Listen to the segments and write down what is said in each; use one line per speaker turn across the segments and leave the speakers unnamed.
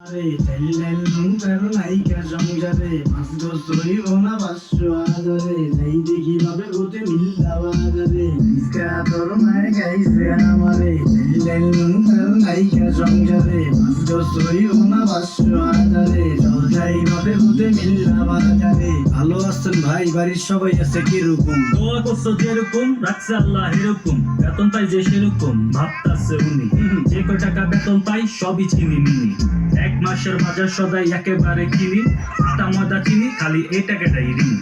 আরে চাইলেন নুনকার নায়িকা সংসারে মাছ গোসই ওনা 500,000 যাই দেখি ভাবে গোতে মিল্লা বাজারে ইসকা তোর মায় গাইছে আমারে চাইলেন নুনকার নায়িকা সংসারে মাছ গোসই ওনা 500,000 চল যাই ভাবে গোতে মিল্লা বাজারে। ভালো আছেন ভাই? বাড়ির সবাই আছে কিরকম?
দোয়া করছো যেরকম রাখছে আল্লাহ এরকম, বেতন পাই যে সেরকম ভাবতাছে উনি। যে কয় টাকা বেতন পাই সবই চিনি মিনি, এক মাসের বাজার সদাই একেবারে কিনি, আটা ময়দা চিনি খালি এই টাকাটাই ঋণ।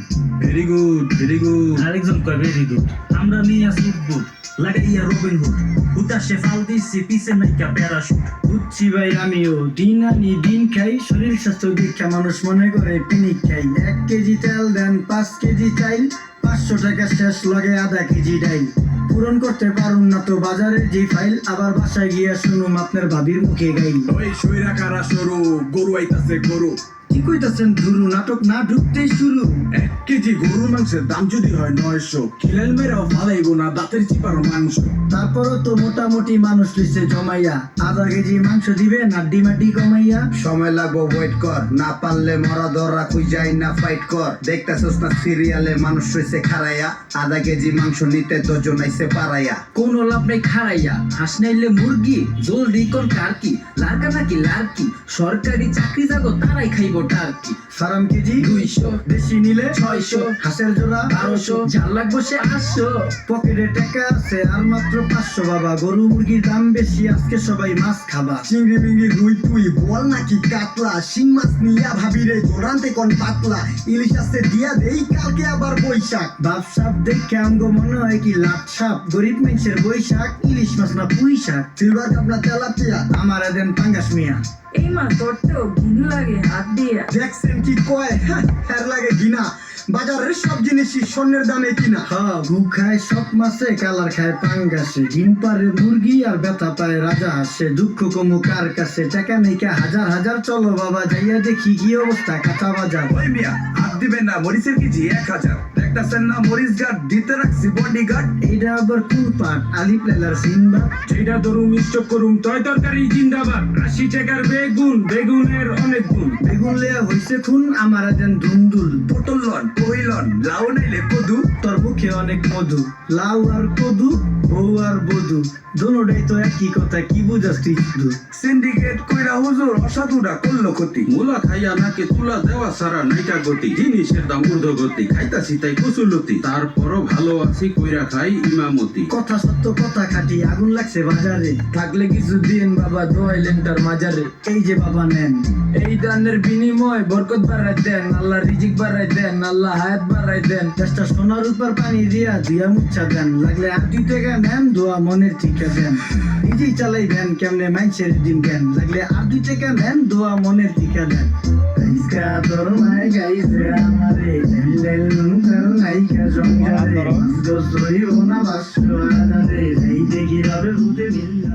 Very good very good.
আরেকজন কয় ভেরি গুড। আমরা নিয়ে আসি উদ্ভুত লাগাইয়া রবিন হুড, হুতাশে ফাল দিচ্ছি পিছে নাইকা প্যারাশুট।
বুঝছি ভাই আমিও দিন আনি দিন খাই, শরীর স্বাস্থ্য দীক্ষা মানুষ মনে করে পিনিক খাই। 1 কেজি তেল দেন 5 কেজি চাইল, 500 টাকা শেষ লগে আধা কেজি ডাইল। পূরণ করতে পারুন না তো বাজারের যে ফাইল, আবার বাসায় গিয়া শুনুম আপনার ভাবির মুখে গাইল।
ওই সইরা কারা সরু গরু আইতাছে গরু।
কি কইতাছেন ধুরু? নাটক না ঢুকতেই শুরু।
1 কেজি গরুর মাংসের দাম যদি হয় 900, খিলাল মেরাও ফালাইবো না দাঁতের চিপার মাংস।
তারপরও তো মোটামুটি মানুষ লিছে জমাইয়া, আধা কেজি মাংস দিবে না ডিমাটি কমাইয়া।
সময় লাগবো ওয়েট কর, না পারলে মরা দররা কুই যাই না ফাইট কর। দেখতাছস না সিরিয়ালে মানুষ রইছে খারাইয়া, আধা কেজি মাংস নিতে 10 জন আইছে পারাইয়া।
কোন লাভ নাই খারাইয়া, হাঁস নাইলে মুরগি, জলদি কোন কারকি, লারকা নাকি লারকি, সরকারি চাকরি যাগো তারাই খাইব টার্কি।
ফার্ম কেজি
200,
বেশি নিলে
600,
হাঁসের জোড়া
1200, যার লাগবো সে 800।
পকেটে টাকা আছে আর মাত্র 500 বাবা, গরু মুরগির দাম বেশি আজকে সবাই মাছ খাবা।
চিংড়ি মিংড়ি রুই তুই বল নাকি কাতলা, শিং মাছ নিয়া ভাবিরে জোরান্তে কোন পাতলা। ইলিশ আছে দিয়া দেই কালকে আবার বৈশাখ।
বাপ সাপ দেখে আমগো মনে হয় কি লাট সাপ, গরিব মানুষের বৈশাখ, ইলিশ মাছ না পুঁই শাক।
সিলভার কাপ না তেলাপিয়া,
আমার দেন পাঙ্গাস মিয়া।
এই মা তোরতেও ঘিন লাগে হাত দিয়া।
দেখছেন কি কয় হ্যার লাগে ঘিনা, বাজারের সব জিনিসই স্বর্ণের দামে কিনা।
গু খায় সব মাছে, কালার খায় পাঙ্গাসে, ডিম পারে মুরগি আর ব্যথা পায় রাজা হাসে। দুঃখ কমু কার কাছে, টাকা নেই কা হাজার হাজার, চলো বাবা যাইয়া দেখি কি অবস্থা কাঁচা বাজার।
ওই মিয়া হাত দিবেন না, মরিচের কেজি 1000। দেখতাছেন না মরিচ গার্ড দিতে রাখছি বডি গার্ড।
এইটা আবার কোন পাট? আলিপ লেলার সিনবা।
যেটা ধরুন স্টক করুন তয় তরকারি জিন্দাবাদ, 80 টাকার বেগুন, বেগুনের অনেক গুণ।
বেগুন লেয়া হইছে খুন, আমার দেন ধুন্দুল।
পটল লন কইলন লাউ নাইলে কদু।
তোর মুখে অনেক মধু, লাউ আর কদু, বউ আর বধু, দোনোটাই তো একই কথা, কি বুঝাস তুই শুধু?
সিন্ডিকেট কইরা হুজুর অসাধুরা করলো ক্ষতি।
মূলা খাইয়া নাকে তুলা দেওয়া সারা নাইটা গতি, জিনিসের দাম ঊর্ধ্বগতি, খাইতাছি তাই কচুলতি, তারপরও ভালো আছি কইরা খাই ইমামতি।
কথা সত্য কথা খাটি, আগুন লাগছে বাজারে,
থাকলে কিছু দিন বাবা দোয়াইলেন তার মাজারে।
এই যে বাবা নেন।
এই দানের বিনিময় বরকত বাড়াই দেন, আল্লাহ রিজিক বাড়াই দেন, আল্লাহ হায়াত বাড়াই দেন।
চেষ্টা সোনার উপর পানি দিয়া দিয়া মুচ্ছা দেন, লাগলে আর 2 টাকা নেন, দোয়া মনের ঠিকা দেন। নিজেই চালাই দেন কেমনে মাইনছের দিন দেন, লাগলে আর 2 টাকা নেন, দোয়া মনের ঠিকা দেন। ইসকা তোর মায় গাইছে আমারে চাইলেন নুনকার নায়িকা সংসারে, মাছ গোসই ওনা 500,000 যাই দেখি ভাবে ভূতে মিল্লা।